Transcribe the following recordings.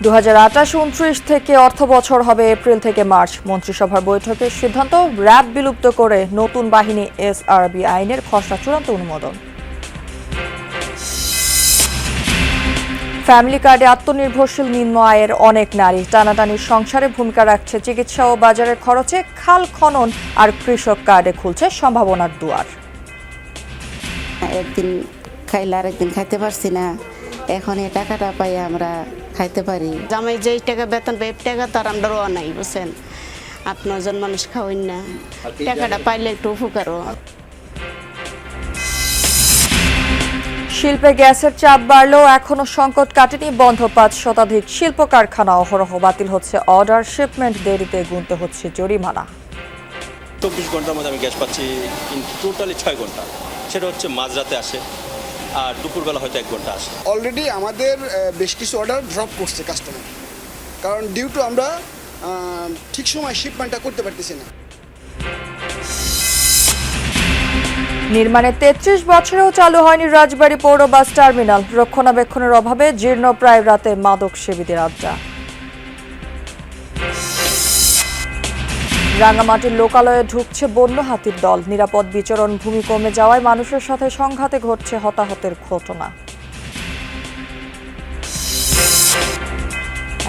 2028-29 থেকে অর্থবছর হবে এপ্রিল থেকে মার্চ। মন্ত্রিসভার বৈঠকের সিদ্ধান্ত, র্যাব বিলুপ্ত করে নতুন বাহিনী এসআরবি আইনের খসড়া চূড়ান্ত অনুমোদন। ফ্যামিলি কার্ডে আত্মনির্ভরশীল নিম্ন আয়ের অনেক নারী। টানাটানির সংসারে ভূমিকা রাখছে চিকিৎসা ও বাজারের খরচে। খাল খনন আর কৃষক কার্ডে খুলছে সম্ভাবনার দুয়ার। একদিন খাইলে আরেকদিন খাইতে পারছি না, এখন এই টাকাটা পাই আমরা খাইতে পারি। জামাই যেই টাকা বেতন পাই টাকা তার আমরাও নাই, বুঝছেন, 8-9 জন মানুষ খাওয়াই না, টাকাটা পাইলে একটু উপকারও। শিল্পে গ্যাসের চাপ বাড়লেও এখনো সংকট কাটেনি। বন্ধ 5 শতাধিক শিল্প কারখানা। অহরহ বাতিল হচ্ছে অর্ডার, শিপমেন্ট দেরিতে গুনতে হচ্ছে জরিমানা। 24 ঘন্টার মধ্যে আমি গ্যাস পাচ্ছি, কিন্তু টোটালি 6 ঘন্টা। সেটা হচ্ছে মাঝরাতে আসে আর দুপুরবেলা হয়তো 1 ঘন্টা আসে। অলরেডি আমাদের বেশ কিছু অর্ডার ড্রপ করছে কাস্টমার, কারণ ডিউ টু আমরা ঠিক সময় শিপমেন্টটা করতে পারতেছি না। নির্মাণে 33 বছরেও চালু হয়নি রাজবাড়ী পৌর বাস টার্মিনাল। রক্ষণাবেক্ষণের অভাবে জীর্ণ প্রায় রাতে মাদক সেবীদের আড্ডা। রাঙামাটির লোকালয়ে ঢুকছে বন্য হাতির দল। নিরাপদ বিচরণ ভূমি কমে যাওয়ায় মানুষের সাথে সংঘাতে ঘটছে হতাহতের ঘটনা।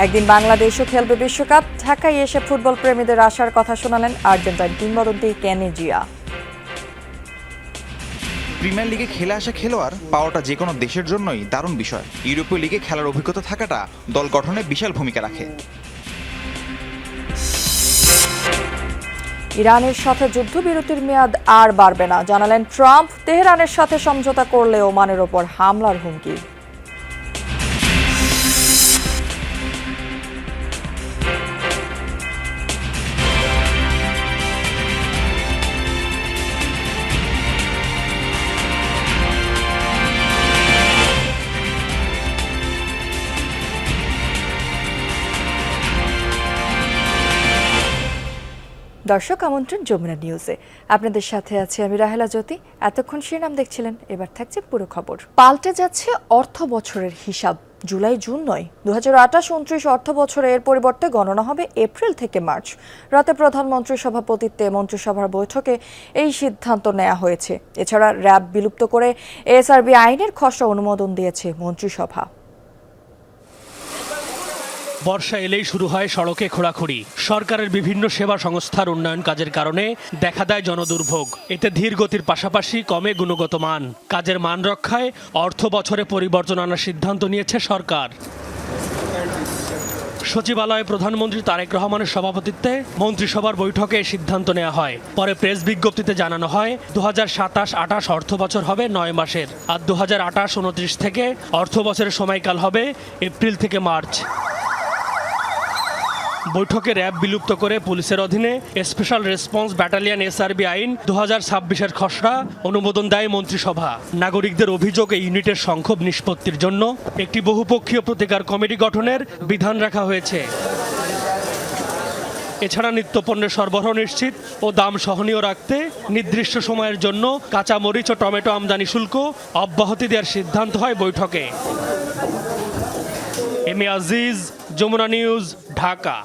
একদিন বাংলাদেশও খেলবে বিশ্বকাপ। ঢাকায় এসে ফুটবল প্রেমীদের আশার কথা শোনালেন আর্জেন্টাইন কিংবদন্তি কেনি জিয়া। প্রিমিয়ার লিগে খেলে আসা খেলোয়াড় পাওয়াটা যে কোনো দেশের জন্যই দারুণ বিষয়। ইউরোপীয় লিগে খেলার অভিজ্ঞতা থাকাটা দল গঠনে বিশাল ভূমিকা রাখে। ইরানের সাথে যুদ্ধবিরতির মেয়াদ আর বাড়বে না, জানালেন ট্রাম্প। তেহরানের সাথে সমঝোতা করলে ওমানের ওপর হামলার হুমকি। দর্শক আমন্ত্রণ যমুনা নিউজে, আপনাদের সাথে আছে আমি রাহেলা জ্যোতি। এতক্ষণ শিরোনাম দেখছিলেন, এবার থাকছে পুরো খবর। পাল্টে যাচ্ছে অর্থ বছরের হিসাব। জুলাই জুন নয়, 2028-29 অর্থ বছরে এর পরিবর্তে গণনা হবে এপ্রিল থেকে মার্চ। রাতে প্রধানমন্ত্রীর সভাপতিত্বে মন্ত্রিসভার বৈঠকে এই সিদ্ধান্ত নেওয়া হয়েছে। এছাড়া র্যাব বিলুপ্ত করে এসআরবি আইনের খসড়া অনুমোদন দিয়েছে মন্ত্রিসভা। বর্ষা এলেই শুরু হয় সড়কে খোঁড়াখুড়ি। সরকারের বিভিন্ন সেবা সংস্থার উন্নয়ন কাজের কারণে দেখা দেয় জনদুর্ভোগ। এতে ধীর গতির পাশাপাশি কমে গুণগত মান। কাজের মান রক্ষায় অর্থ বছরে পরিবর্তন আনার সিদ্ধান্ত নিয়েছে সরকার। সচিবালয়ে প্রধানমন্ত্রী তারেক রহমানের সভাপতিত্বে মন্ত্রিসভার বৈঠকে এই সিদ্ধান্ত নেওয়া হয়। পরে প্রেস বিজ্ঞপ্তিতে জানানো হয় 2027-28 অর্থ বছর হবে 9 মাসের, আর 2028-29 থেকে অর্থ বছরের সময়কাল হবে এপ্রিল থেকে মার্চ। বৈঠকে র্যাব বিলুপ্ত করে পুলিশের অধীনে স্পেশাল রেসপন্স ব্যাটালিয়ন এসআরবি আইন 2026-এর খসড়া অনুমোদন দেয় মন্ত্রিসভা। নাগরিকদের অভিযোগ এই ইউনিটের সংক্ষোভ নিষ্পত্তির জন্য একটি বহুপক্ষীয় প্রতিকার কমিটি গঠনের বিধান রাখা হয়েছে। এছাড়া নিত্যপণ্যের সরবরাহ নিশ্চিত ও দাম সহনীয় রাখতে নির্দিষ্ট সময়ের জন্য কাঁচা মরিচ ও টমেটো আমদানি শুল্ক অব্যাহতি দেওয়ার সিদ্ধান্ত হয় বৈঠকে। M A Aziz, Jamuna news, Dhaka.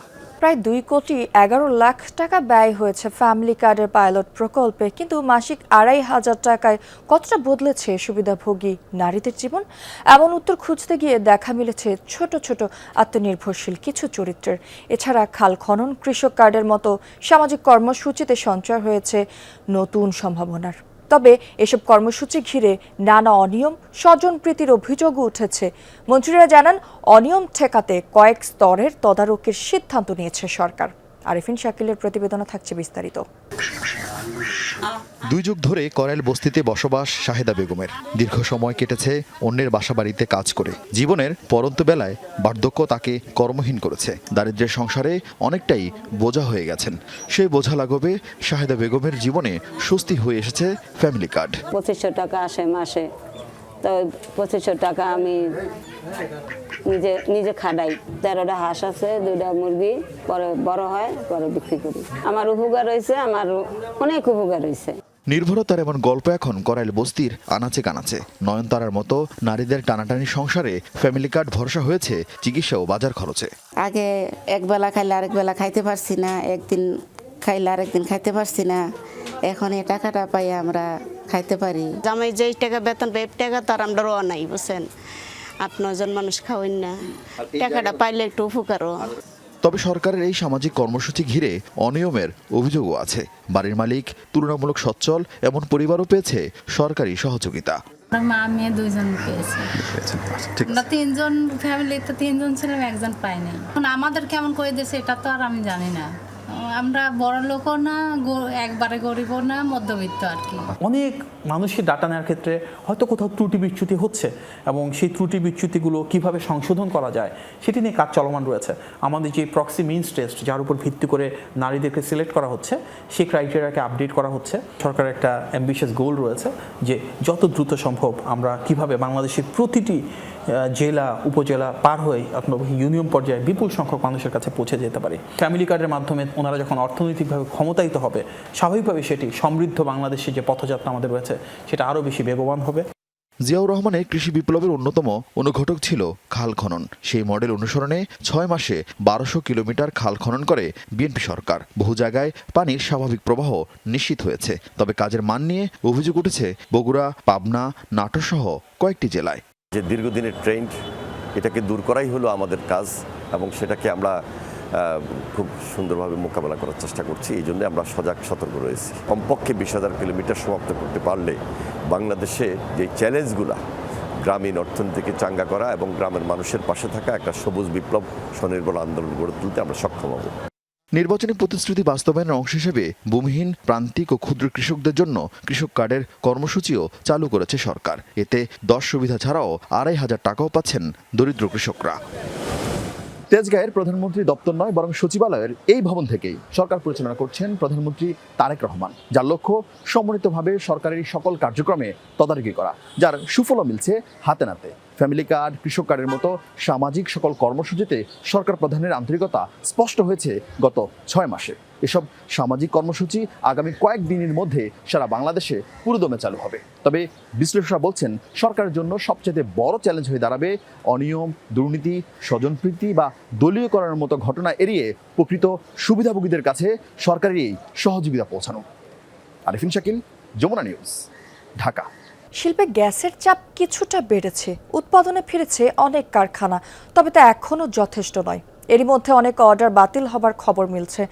প্রায় 2,11,00,000 টাকা ব্যয় হয়েছে ফ্যামিলি কার্ডের পাইলট প্রকল্পে, কিন্তু মাসিক 2,500 টাকায় কতটা বদলেছে সুবিধাভোগী নারীদের জীবন? এমন উত্তর খুঁজতে গিয়ে দেখা মিলেছে ছোট ছোট আত্মনির্ভরশীল কিছু চরিত্রের। এছাড়া খাল খনন, কৃষক কার্ডের মতো সামাজিক কর্মসূচিতে সঞ্চার হয়েছে নতুন সম্ভাবনার। তবে এসব কর্মসূচি ঘিরে নানা অনিয়ম, স্বজনপ্রীতির অভিযোগও উঠেছে। মন্ত্রীরা জানান, অনিয়ম ঠেকাতে কয়েক স্তরের তদারকির সিদ্ধান্ত নিয়েছে সরকার। আরিফিন শাকিলের প্রতিবেদনে থাকছে বিস্তারিত। 2 যুগ ধরে করাইল বস্তিতে বসবাস শাহেদা বেগমের। দীর্ঘ সময় কেটেছে অন্যের বাসাবাড়িতে কাজ করে। জীবনের পরন্ত বেলায় বার্ধক্য তাকে কর্মহীন করেছে। দারিদ্র্যের সংসারে অনেকটাই বোঝা হয়ে গেছেন। সেই বোঝা লাঘবে শাহেদা বেগমের জীবনে স্বস্তি হয়ে এসেছে ফ্যামিলি কার্ড। 2500 টাকা আসে মাসে, তো 2500 টাকা আমি নিজে খাটাই। 13টা হাঁস আছে, 2টা মুরগি, পরে বড় হয় পরে বিক্রি করি। আমার উপকার হয়েছে, আমার অনেক উপকার হয়েছে। নির্ভরতার এমন গল্প এখন করাইল বস্তির আনাচে কানাচে। নয়নতারার মতো নারীদের টানাটানি সংসারে ফ্যামিলি কার্ড ভরসা হয়েছে চিকিৎসা ও বাজার খরচে। আগে একবেলা খাইলে আরেক বেলা খাইতে পারছি না, একদিন খাইলে আরেকদিন খাইতে পারছি না। এখন এই টাকাটা পাই আমরা খাইতে পারি। জামাই যেই টাকা বেতন পাই টাকা তো আর আমরা নাই বুঝছেন, 8-9 জন মানুষ খাওয়াই না, টাকাটা পাইলে একটু উপকারও। তবে সরকারের এই সামাজিক কর্মসূচি ঘিরে অনিয়মের অভিযোগও আছে। বাড়ির মালিক তুলনামূলক সচ্ছল এমন পরিবারও পেয়েছে সরকারি সহযোগিতা। মা মেয়ে 2 জন পেয়েছে, আমরা 3 জন ফ্যামিলিতে 3 জন ছিলাম, 1 জন পাইনি। এখন আমাদের কেমন করে দিয়েছে এটা তো আর আমি জানি না। আমরা বড় লোকও না, একবারে গরিবও না, মধ্যবিত্ত আর কি। অনেক মানুষের ডাটা নেওয়ার ক্ষেত্রে হয়তো কোথাও ত্রুটি বিচ্যুতি হচ্ছে এবং সেই ত্রুটি বিচ্যুতিগুলো কিভাবে সংশোধন করা যায় সেটি নিয়ে কাজ চলমান রয়েছে। আমাদের যে প্রক্সি মিনস টেস্ট যার উপর ভিত্তি করে নারীদেরকে সিলেক্ট করা হচ্ছে সেই ক্রাইটেরিয়াকে আপডেট করা হচ্ছে। সরকারের একটা অ্যাম্বিশিয়াস গোল রয়েছে যে যত দ্রুত সম্ভব আমরা কিভাবে বাংলাদেশের প্রতিটি জেলা উপজেলা পার হয়ে আপনার ইউনিয়ন পর্যায়ে বিপুল সংখ্যক মানুষের কাছে পৌঁছে যেতে পারি। ফ্যামিলি কার্ডের মাধ্যমে ওনারা যখন অর্থনৈতিকভাবে ক্ষমতায়িত হবে, স্বাভাবিকভাবে সেটি সমৃদ্ধ বাংলাদেশের যে পথযাত্রা আমাদের রয়েছে সেটা আরও বেশি বেগবান হবে। জিয়াউর রহমানের কৃষি বিপ্লবের অন্যতম অনুঘটক ছিল খাল খনন। সেই মডেল অনুসরণে 6 মাসে 1200 কিলোমিটার খাল খনন করে বিএনপি সরকার। বহু জায়গায় পানির স্বাভাবিক প্রবাহ নিশ্চিত হয়েছে। তবে কাজের মান নিয়ে অভিযোগ উঠেছে বগুড়া, পাবনা, নাটোর সহ কয়েকটি জেলায়। যে দীর্ঘদিনের ট্রেন্ড, এটাকে দূর করাই হলো আমাদের কাজ এবং সেটাকে আমরা খুব সুন্দরভাবে মোকাবেলা করার চেষ্টা করছি। এই জন্য আমরা সজাগ সতর্ক রয়েছি। কমপক্ষে 20,000 কিলোমিটার সমাপ্ত করতে পারলে বাংলাদেশে যে চ্যালেঞ্জগুলো, গ্রামীণ অর্থনীতিকে চাঙ্গা করা এবং গ্রামের মানুষের পাশে থাকা একটা সবুজ বিপ্লব স্বনির্ভর আন্দোলন গড়ে তুলতে আমরা সক্ষম হব। নির্বাচনী প্রতিশ্রুতি বাস্তবায়নের অংশ হিসেবে ভূমিহীন, প্রান্তিক ও ক্ষুদ্র কৃষকদের জন্য কৃষক কার্ডের কর্মসূচিও চালু করেছে সরকার। এতে 10 সুবিধা ছাড়াও 2,500 টাকাও পাচ্ছেন দরিদ্র কৃষকরা। তেজগাঁয়ের প্রধানমন্ত্রী দপ্তর নয় বরং সচিবালয়ের এই ভবন থেকেই সরকার পরিচালনা করছেন প্রধানমন্ত্রী তারেক রহমান, যার লক্ষ্য সম্মিলিতভাবে সরকারের সকল কার্যক্রমে তদারকি করা, যার সুফলও মিলছে হাতে নাতে। ফ্যামিলি কার্ড, কৃষক কার্ডের মতো সামাজিক সকল কর্মসূচিতে সরকার প্রধানের আন্তরিকতা স্পষ্ট হয়েছে গত 6 মাসে। এসব সামাজিক কর্মসূচি আগামী কয়েকদিনের মধ্যে সারা বাংলাদেশে পুরোদমে চালু হবে। তবে বিশ্লেষকরা বলছেন সরকারের জন্য সবচেয়ে বড় চ্যালেঞ্জ হয়ে দাঁড়াবে অনিয়ম, দুর্নীতি, স্বজনপ্রীতি বা দলীয়করণের মতো ঘটনা এড়িয়ে প্রকৃত সুবিধাভোগীদের কাছে সরকারের এই সহযোগিতা পৌঁছানো। আরিফিন শাকিল, যমুনা নিউজ, ঢাকা। শিল্পে গ্যাসের চাপ কিছুটা বেড়েছে, উৎপাদনে ফিরেছে অনেক কারখানা, তবে তা এখনও যথেষ্ট নয়। এরই মধ্যে অনেক অর্ডার বাতিল হবার খবর মিলছে।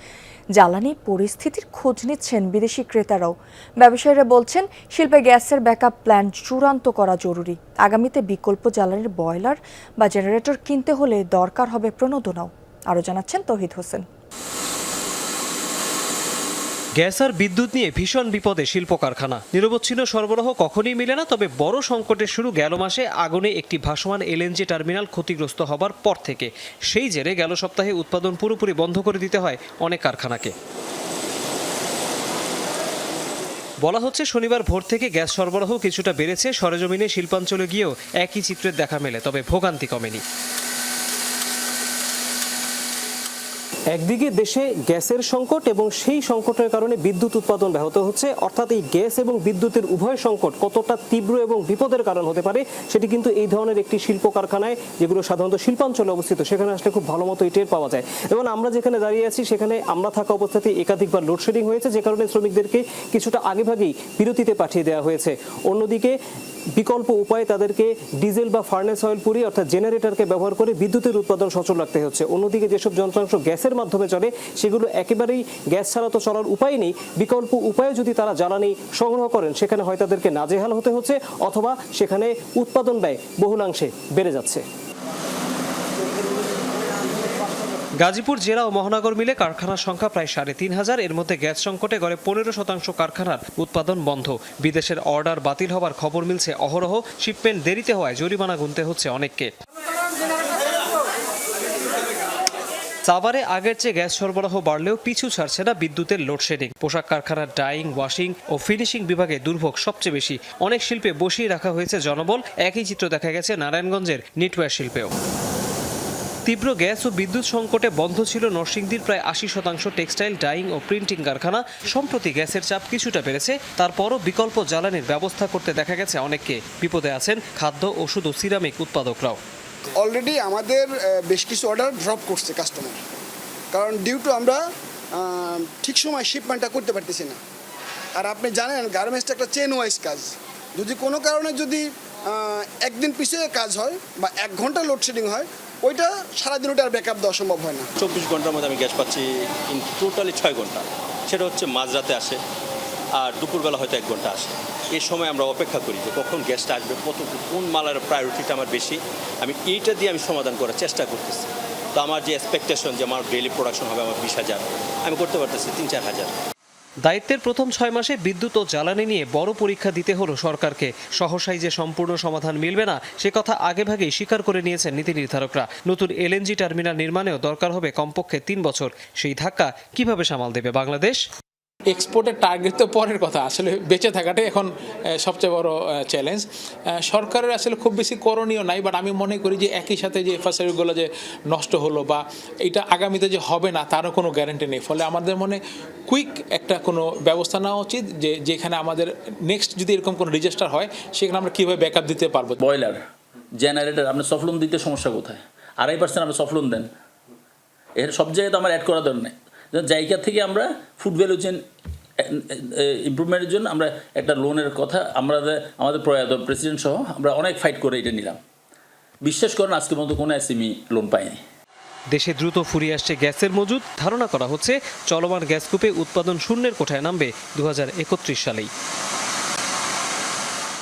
জ্বালানি পরিস্থিতির খোঁজ নিচ্ছেন বিদেশি ক্রেতারাও। ব্যবসায়ীরা বলছেন শিল্পে গ্যাসের ব্যাকআপ প্ল্যান চূড়ান্ত করা জরুরি। আগামীতে বিকল্প জ্বালানির বয়লার বা জেনারেটর কিনতে হলে দরকার হবে প্রণোদনাও। আরও জানাচ্ছেন তৌহিদ হোসেন। গ্যাস আর বিদ্যুৎ নিয়ে ভীষণ বিপদে শিল্প কারখানা। নিরবচ্ছিন্ন সরবরাহ কখনই মিলে না। তবে বড় সংকটের শুরু গেল মাসে আগুনে একটি ভাসমান এলএনজি টার্মিনাল ক্ষতিগ্রস্ত হবার পর থেকে। সেই জেরে গেল সপ্তাহে উৎপাদন পুরোপুরি বন্ধ করে দিতে হয় অনেক কারখানাকে। বলা হচ্ছে শনিবার ভোর থেকে গ্যাস সরবরাহ কিছুটা বেড়েছে। সরেজমিনে শিল্পাঞ্চলে গিয়েও একই চিত্রের দেখা মেলে, তবে ভোগান্তি কমেনি। একদিকে দেশে গ্যাসের সংকট এবং সেই সংকটের কারণে বিদ্যুৎ উৎপাদন ব্যাহত হচ্ছে। অর্থাৎ এই গ্যাস এবং বিদ্যুতের উভয় সংকট কতটা তীব্র এবং বিপদের কারণ হতে পারে সেটি কিন্তু এই ধরনের একটি শিল্প কারখানায়, যেগুলো সাধারণত শিল্পাঞ্চলে অবস্থিত, সেখানে আসলে খুব ভালো মতো টের পাওয়া যায়। এবং আমরা যেখানে দাঁড়িয়ে আছি সেখানে আমরা থাকা অবস্থাতে একাধিকবার লোডশেডিং হয়েছে, যে কারণে শ্রমিকদেরকে কিছুটা আগেভাগেই বিরতিতে পাঠিয়ে দেওয়া হয়েছে। অন্যদিকে বিকল্প উপায়ে তাদেরকে ডিজেল বা ফার্নেস অয়েল পুড়িয়ে অর্থাৎ জেনারেটরকে ব্যবহার করে বিদ্যুতের উৎপাদন সচল রাখতে হচ্ছে। অন্যদিকে যেসব যন্ত্রাংশ গ্যাসের মাধ্যমে চলে সেগুলো একেবারেই গ্যাস ছাড়া তো চলার উপায় নেই। বিকল্প উপায়ে যদি তারা জ্বালানি সংগ্রহ করেন সেখানে হয় তাদেরকে নাজেহাল হতে হচ্ছে, অথবা সেখানে উৎপাদন ব্যয় বহুলাংশে বেড়ে যাচ্ছে। গাজীপুর জেলা ও মহানগর মিলে কারখানার সংখ্যা প্রায় 3,500। এর মধ্যে গ্যাস সংকটে গড়ে 15% কারখানার উৎপাদন বন্ধ। বিদেশের অর্ডার বাতিল হবার খবর মিলছে অহরহ। শিপমেন্ট দেরিতে হওয়ায় জরিমানা গুনতে হচ্ছে অনেককে। সাভারে আগের চেয়ে গ্যাস সরবরাহ বাড়লেও পিছু ছাড়ছে না বিদ্যুতের লোডশেডিং। পোশাক কারখানার ডাইং, ওয়াশিং ও ফিনিশিং বিভাগে দুর্ভোগ সবচেয়ে বেশি। অনেক শিল্পে বসিয়ে রাখা হয়েছে জনবল। একই চিত্র দেখা গেছে নারায়ণগঞ্জের নিটওয়্যার শিল্পেও। তীব্র গ্যাস ও বিদ্যুৎ সংকটে বন্ধ ছিল নরসিংদীর প্রায় ৮০% টেক্সটাইল, ডাইং ও প্রিন্টিং কারখানা। সম্প্রতি গ্যাসের চাপ কিছুটা বেড়েছে, তারপরও বিকল্প জ্বালানির ব্যবস্থা করতে দেখা গেছে অনেককে। বিপদে আছেন খাদ্য, ওষুধ ও সিরামিক উৎপাদকরাও। অলরেডি আমাদের বেশ কিছু অর্ডার ড্রপ করছে কাস্টমার, কারণ ডিউ টু আমরা ঠিক সময় শিপমেন্টটা করতে পারতেছি না। আর আপনি জানেন গার্মেন্টসটা একটা চেন ওয়াইজ কাজ, যদি কোনো কারণে যদি একদিন পিছিয়ে কাজ হয় বা 1 ঘন্টা লোডশেডিং হয়, ওইটা সারাদিন ওটা আর ব্যাকআপ দেওয়া সম্ভব হয় না। 24 ঘন্টার মধ্যে আমি গ্যাস পাচ্ছি টোটালি 6 ঘন্টা। সেটা হচ্ছে মাঝরাতে আসে আর দুপুরবেলা হয়তো 1 ঘন্টা আসে। এই সময় আমরা অপেক্ষা করি যে কখন গ্যাসটা আসবে, কোন মালের প্রায়োরিটিটা আমার বেশি, আমি এইটা দিয়ে আমি সমাধান করার চেষ্টা করতেছি। তো আমার যে এক্সপেকটেশন যে আমার ডেইলি প্রোডাকশন হবে আমার 20,000, আমি করতে পারতেছি 3-4 হাজার। দায়িত্বের প্রথম 6 মাসে বিদ্যুৎ ও জ্বালানি নিয়ে বড় পরীক্ষা দিতে হলো সরকারকে। সহসাই যে সম্পূর্ণ সমাধান মিলবে না সে কথা আগেভাগেই স্বীকার করে নিয়েছেন নীতি নির্ধারকরা। নতুন এলএনজি টার্মিনাল নির্মাণেও দরকার হবে কমপক্ষে 3 বছর। সেই ধাক্কা কিভাবে সামাল দেবে বাংলাদেশ? এক্সপোর্টের টার্গেট তো পরের কথা, আসলে বেঁচে থাকাটাই এখন সবচেয়ে বড় চ্যালেঞ্জ। সরকারের আসলে খুব বেশি করণীয় নাই, বাট আমি মনে করি যে একই সাথে যে ফ্যাসিলিটিগুলো যে নষ্ট হলো বা এটা আগামীতে যে হবে না তারও কোনো গ্যারান্টি নেই। ফলে আমাদের মনে কুইক একটা কোনো ব্যবস্থা নেওয়া উচিত, যে যেখানে আমাদের নেক্সট যদি এরকম কোনো রেজিস্টার হয় সেখানে আমরা কীভাবে ব্যাকআপ দিতে পারবো। বয়লার, জেনারেটর, আপনার সফট লোন দিতে সমস্যা কোথায়? 2.5% আপনি সফট লোন দেন, এর সব জায়গায় তো আমার অ্যাড করা দরকার নেই। জায়গা থেকে আমরা ফুড ভ্যালু চেইন ইমপ্রুভমেন্টের জন্য আমরা একটা লোনের কথা আমাদের প্রয়াত প্রেসিডেন্ট সহ আমরা অনেক ফাইট করে এটা নিলাম। বিশ্বাস করেন আজকে পর্যন্ত কোনো এসএমই লোন পায়নি। দেশে দ্রুত ফুরিয়ে আসছে গ্যাসের মজুদ। ধারণা করা হচ্ছে চলমান গ্যাসকূপে উৎপাদন শূন্যের কোঠায় নামবে 2031 সালেই।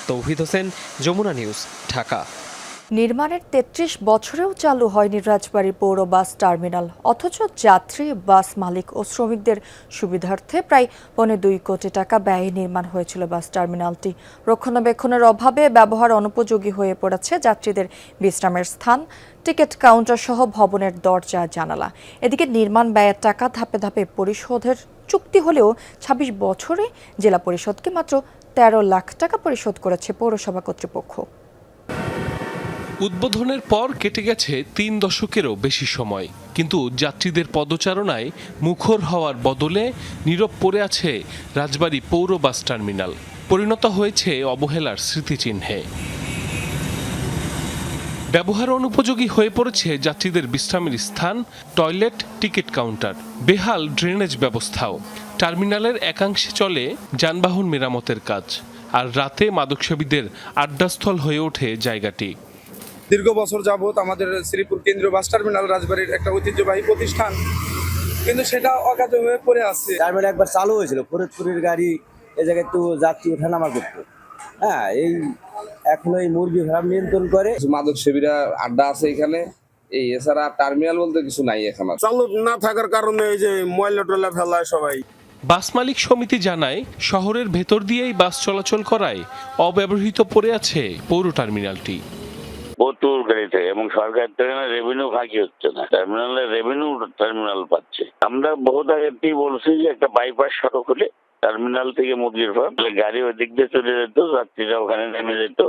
তৌহিদ হোসেন, যমুনা নিউজ, ঢাকা। নির্মাণের 33 বছরেও চালু হয়নি রাজবাড়ী পৌর বাস টার্মিনাল, অথচ যাত্রী, বাস মালিক ও শ্রমিকদের সুবিধার্থে প্রায় 2.25 কোটি টাকা ব্যয়ে নির্মাণ হয়েছিল বাস টার্মিনালটি। রক্ষণাবেক্ষণের অভাবে ব্যবহার অনুপযোগী হয়ে পড়েছে যাত্রীদের বিশ্রামের স্থান, টিকিট কাউন্টার সহ ভবনের দরজা জানালা। এদিকে নির্মাণ ব্যয়ের টাকা ধাপে ধাপে পরিশোধের চুক্তি হলেও 26 বছরে জেলা পরিষদকে মাত্র 13 লাখ টাকা পরিশোধ করেছে পৌরসভা কর্তৃপক্ষ। উদ্বোধনের পর কেটে গেছে 3 দশকেরও বেশি সময়, কিন্তু যাত্রীদের পদচারণায় মুখর হওয়ার বদলে নীরব পড়ে আছে রাজবাড়ী পৌর বাস টার্মিনাল। পরিণত হয়েছে অবহেলার স্মৃতিচিহ্নে। ব্যবহার অনুপযোগী হয়ে পড়েছে যাত্রীদের বিশ্রামের স্থান, টয়লেট, টিকিট কাউন্টার, বেহাল ড্রেনেজ ব্যবস্থাও। টার্মিনালের একাংশে চলে যানবাহন মেরামতের কাজ, আর রাতে মাদকসেবীদের আড্ডাস্থল হয়ে ওঠে জায়গাটি। দীর্ঘ বছর যাবৎ আমাদের শ্রীপুর কেন্দ্রীয় বাস টার্মিনাল রাজবাড়ির একটা ঐতিহ্যবাহী প্রতিষ্ঠান, কিন্তু সেটা অকাজে হয়ে পড়ে আছে। টার্মিনাল একবার চালু হয়েছিল, ফরিদপুরের গাড়ি এই জায়গায় একটু যাত্রী ওঠানামা করতো। হ্যাঁ, এই এখনো এই মুরগি ফার্ম নিয়ন্ত্রণ করে। মাদক সেবীরা আড্ডা আছে এখানে, এই এছাড়া টার্মিনাল বলতে কিছু নাই এখানে। চালু না থাকার কারণে এই যে ময়লা টয়লা ফেলায় সবাই। বাস মালিক সমিতি জানায়, শহরের ভেতর দিয়েই বাস চলাচল করায় অব্যবহৃত পড়ে আছে পৌর টার্মিনালটি। প্রচুর গাড়ি থাকে এবং সরকার থেকে রেভিনিউ ফাঁকি হচ্ছে না, টার্মিনালের রেভিনিউ টার্মিনাল পাচ্ছে। আমরা বহুত আগেই বলছি যে একটা বাইপাস সড়ক হলে টার্মিনাল থেকে মুরগির ফার্ম, গাড়ি ওই দিক দিয়ে চলে যেত, যাত্রীরা ওখানে নেমে যেত।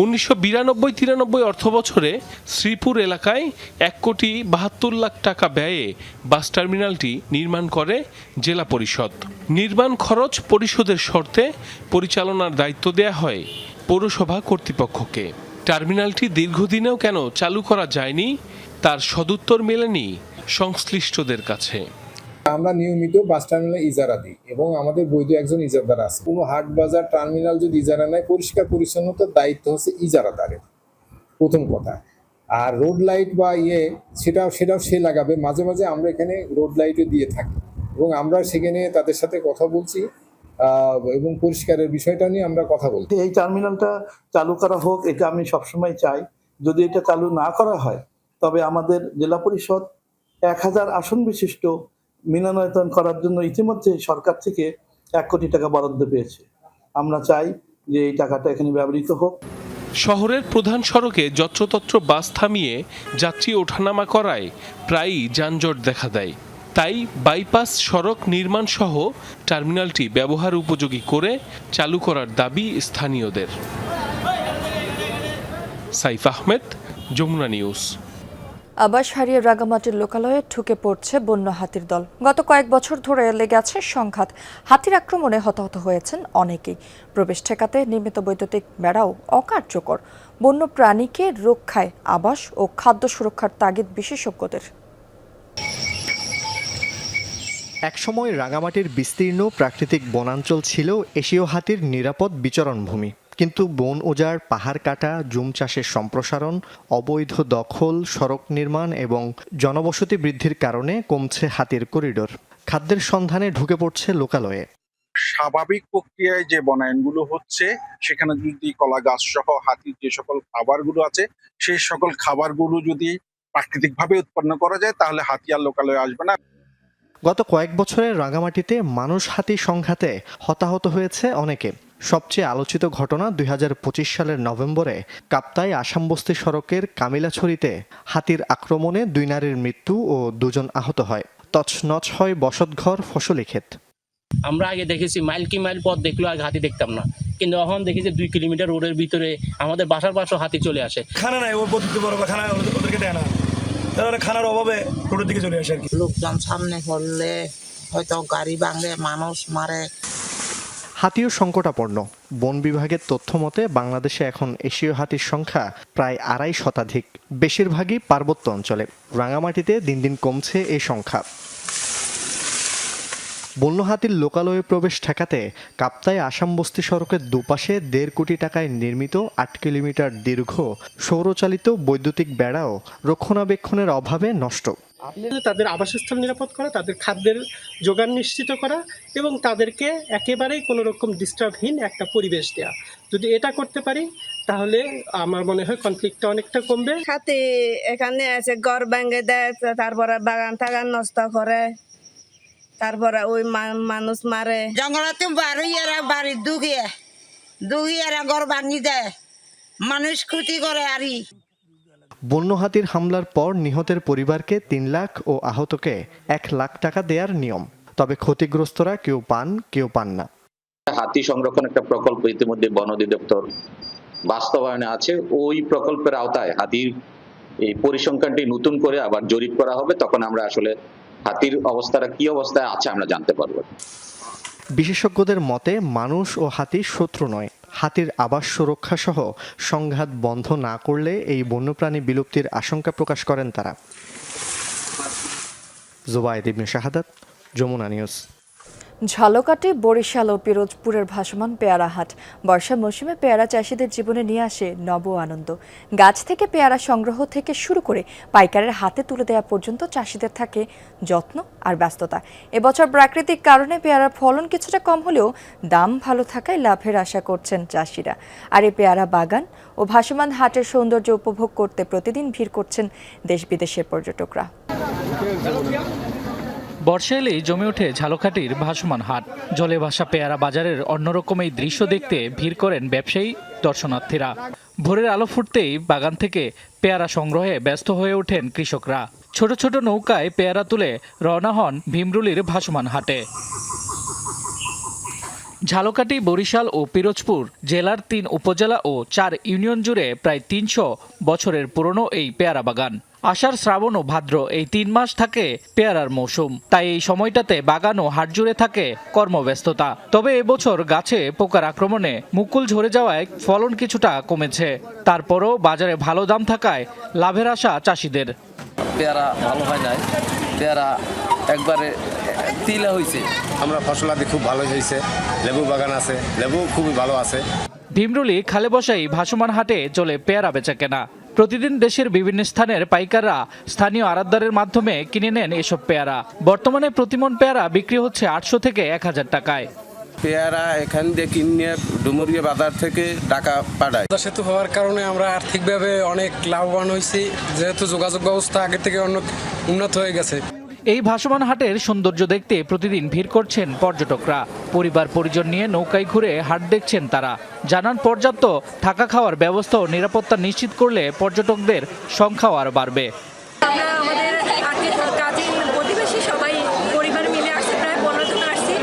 1992-93 অর্থ বছরে শ্রীপুর এলাকায় 1,72 লাখ টাকা ব্যয়ে বাস টার্মিনালটি নির্মাণ করে জেলা পরিষদ। নির্মাণ খরচ পরিশোধের শর্তে পরিচালনার দায়িত্ব দেয়া হয় পৌরসভা কর্তৃপক্ষকে। টার্মিনালটি দীর্ঘদিনেও কেন চালু করা যায়নি তার সদুত্তর মেলেনি সংশ্লিষ্টদের কাছে। আমরা নিয়মিত বাস টার্মিনাল ইজারা দিই এবং আমাদের বৈধ একজন ইজারাদার আছে। কোনো হাট বাজার টার্মিনাল যদি ইজারা নেয়, পরিষ্কার পরিচ্ছন্নতার দায়িত্ব হচ্ছে ইজারাদারের, প্রথম কথা। আর রোড লাইট বা সেটাও সে লাগাবে। মাঝে মাঝে আমরা এখানে রোড লাইটও দিয়ে থাকি এবং আমরা সেখানে তাদের সাথে কথা বলছি এবং পরিষ্কারের বিষয়টা নিয়ে আমরা কথা বলছি। এই টার্মিনালটা চালু করা হোক, এটা আমি সবসময় চাই। যদি এটা চালু না করা হয় তবে আমাদের জেলা পরিষদ 1000 আসন বিশিষ্ট মিলনায়তন করার জন্য ইতিমধ্যে সরকার থেকে 1 কোটি টাকা বরাদ্দ পেয়েছে। আমরা চাই যে এই টাকাটা এখানে ব্যবহৃত হোক। শহরের প্রধান সড়কে যত্রতত্র বাস থামিয়ে যাত্রী ওঠানামা করায় প্রায়ই যানজট দেখা দেয়। তাই বাইপাস সড়ক নির্মাণ সহ টার্মিনালটি ব্যবহার উপযোগী করে চালু করার দাবি স্থানীয়দের। সাইফ আহমেদ, যমুনা নিউজ। আবাস হারিয়ে রাঙামাটির লোকালয়ে ঢুকে পড়ছে বন্য হাতির দল। গত কয়েক বছর ধরে লেগে আছে সংঘাত। হাতির আক্রমণে হতাহত হয়েছেন অনেকেই। প্রবেশ ঠেকাতে নির্মিত বৈদ্যুতিক বেড়াও অকার্যকর। বন্য প্রাণীকে রক্ষায় আবাস ও খাদ্য সুরক্ষার তাগিদ বিশেষজ্ঞদের। একসময় রাঙামাটির বিস্তীর্ণ প্রাকৃতিক বনাঞ্চল ছিল এশীয় হাতির নিরাপদ বিচরণভূমি। কিন্তু বন উজাড়, পাহাড় কাটা, জুম চাষের সম্প্রসারণ, অবৈধ দখল, সড়ক নির্মাণ এবং জনবসতি বৃদ্ধির কারণে কমছে হাতির করিডোর। খাদ্যের সন্ধানে ঢুকে পড়ছে লোকালয়ে। স্বাভাবিক প্রক্রিয়ায় যে বনায়নগুলো হচ্ছে সেখানে যদি কলা গাছ সহ হাতির যে সকল খাবারগুলো আছে সেই সকল খাবারগুলো যদি প্রাকৃতিকভাবে উৎপন্ন করা যায় তাহলে হাতি আর লোকালয়ে আসবে না। গত কয়েক বছরে রাঙামাটিতে মানুষ হাতি সংঘাতে হতাহত হয়েছে অনেকে। সবচেয়ে আলোচিত ঘটনা ২০২৫ সালের নভেম্বরে কাপ্তাই আসামবস্তি সড়কের কামিলাছড়িতে হাতির আক্রমণে ২ নারীর মৃত্যু ও ২ জন আহত হয়। তছনছ হয় বসতঘর, ফসলি ক্ষেত। আমরা আগে দেখেছি মাইল কি মাইল পথ দেখলো আর হাতি দেখতাম না, কিন্তু এখন দেখি যে 2 কিলোমিটার রোডের ভিতরে আমাদের বাসার পাশেও হাতি চলে আসে। খানা নাই, ওর পদ্ধতি বড় খানা ওদেরকে দেয় না, তারা খানার অভাবে রোডের দিকে চলে আসে আর কি। লোকজন সামনে করলে হয়তো গাড়ি ভাঙে, মানুষ মারে। হাতিও সংকটাপন্ন। বন বিভাগের তথ্য মতে বাংলাদেশে এখন এশীয় হাতির সংখ্যা প্রায় ২৫০ শতাধিক, বেশিরভাগই পার্বত্য অঞ্চলে। রাঙামাটিতে দিন দিন কমছে এই সংখ্যা। বন্য হাতির লোকালয়ে প্রবেশ ঠেকাতে কাপ্তাই আসামবস্তি সড়কের দুপাশে ১.৫ কোটি টাকায় নির্মিত ৮ কিলোমিটার দীর্ঘ সৌরচালিত বৈদ্যুতিক বেড়াও রক্ষণাবেক্ষণের অভাবে নষ্ট। তাদের আবাসস্থল নিরাপদ করা, তাদের খাদ্যের যোগান নিশ্চিত করা এবং তাদেরকে একেবারেই কোনো রকম ডিস্টার্বহীন একটা পরিবেশ দেওয়া। যদি এটা করতে পারি তাহলে আমার মনে হয় কনফ্লিক্টটা অনেকটা কমবে। হাতি এখানে আছে, ঘর ভেঙে দেয়, তারপরে বাগান টাগান নষ্ট করে, তারপরে ওই মানুষ মারে। জঙ্গলাতে বাড়ি দুগিয়ে ঘর ভাঙি দেয়, মানুষ ক্ষতি করে আরই। বন্য হাতির হামলার পর নিহতের পরিবারকে ৩ লাখ ও আহতকে ১ লাখ টাকা দেওয়ার নিয়ম। তবে ক্ষতিগ্রস্তরা কেউ পান না। হাতি সংরক্ষণ একটা প্রকল্প ইতিমধ্যে বন অধিদপ্তর বাস্তবায়নে আছে। ওই প্রকল্পের আওতায় হাতির এই পরিসংখ্যানটি নতুন করে আবার জরিপ করা হবে, তখন আমরা আসলে হাতির অবস্থাটা কি অবস্থায় আছে আমরা জানতে পারবো। বিশেষজ্ঞদের মতে মানুষ ও হাতি শত্রু নয়। হাতির আবাস সুরক্ষা সহ সংঘাত বন্ধ না করলে এই বন্যপ্রাণী বিলুপ্তির আশঙ্কা প্রকাশ করেন তারা। জুবায়েদ ইবনে শাহাদাত, যমুনা নিউজ। ঝালকাঠি, বরিশাল ও পিরোজপুরের ভাসমান পেয়ারা হাট বর্ষা মৌসুমে পেয়ারা চাষিদের জীবনে নিয়ে আসে নব আনন্দ। গাছ থেকে পেয়ারা সংগ্রহ থেকে শুরু করে পাইকারের হাতে তুলে দেওয়া পর্যন্ত চাষিদের থাকে যত্ন আর ব্যস্ততা। এবছর প্রাকৃতিক কারণে পেয়ারার ফলন কিছুটা কম হলেও দাম ভালো থাকায় লাভের আশা করছেন চাষিরা। আর এই পেয়ারা বাগান ও ভাসমান হাটের সৌন্দর্য উপভোগ করতে প্রতিদিন ভিড় করছেন দেশ বিদেশের পর্যটকরা। বর্ষা এলেই জমে ওঠে ঝালকাঠির ভাসমান হাট। জলে ভাসা পেয়ারা বাজারের অন্যরকম এই দৃশ্য দেখতে ভিড় করেন ব্যবসায়ী, দর্শনার্থীরা। ভোরের আলো ফুটতেই বাগান থেকে পেয়ারা সংগ্রহে ব্যস্ত হয়ে ওঠেন কৃষকরা। ছোট ছোট নৌকায় পেয়ারা তুলে রওনা হন ভীমরুলির ভাসমান হাটে। ঝালকাঠি, বরিশাল ও পিরোজপুর জেলার ৩ উপজেলা ও ৪ ইউনিয়ন জুড়ে প্রায় ৩০০ বছরের পুরনো এই পেয়ারা বাগান। আষাঢ়, শ্রাবণ ও ভাদ্র এই ৩ মাস থাকে পেয়ারার মৌসুম। তাই এই সময়টাতে বাগান ও হাট জুড়ে থাকে কর্মব্যস্ততা। তবে এবছর গাছে পোকার আক্রমণে মুকুল ঝরে যাওয়ায় ফলন কিছুটা কমেছে। তারপরও বাজারে ভালো দাম থাকায় লাভের আশা চাষিদের। পেয়ারা ভালো হয় নাই, পেয়ারা একবারে তিলা হয়েছে। আমরা ফসলাদি খুব ভালো হয়েছে, লেবু বাগান আছে, লেবু খুবই ভালো আছে। ভীমরুলি খালে বসাই ভাসমান হাটে চলে পেয়ারা বেচা কেনা। প্রতিদিন দেশের বিভিন্ন স্থানের পাইকাররা স্থানীয় আড়তদারের মাধ্যমে কিনে নেন এসব পেয়ারা। বর্তমানে প্রতিমন পেয়ারা বিক্রি হচ্ছে ৮০০ থেকে ১০০০ টাকায়। পেয়ারা এখান দিয়ে কিনে ডুমুরিয়া বাজার থেকে টাকা পাঠায়। সেতু হওয়ার কারণে আমরা আর্থিকভাবে অনেক লাভবান হয়েছি, যেহেতু যোগাযোগ ব্যবস্থা আগে থেকে অনেক উন্নত হয়ে গেছে। এই ভাসমান হাটের সৌন্দর্য দেখতে প্রতিদিন ভিড় করছেন পর্যটকরা। পরিবার পরিজন নিয়ে নৌকায় ঘুরে হাট দেখছেন তারা। জানান পর্যাপ্ত থাকা খাওয়ার ব্যবস্থা ও নিরাপত্তা নিশ্চিত করলে পর্যটকদের সংখ্যাও আরও বাড়বে। আমরা আমাদের কাজিন প্রতিবেশী সবাই পরিবার মিলে আসছি, প্রায় 15 জন আসছি।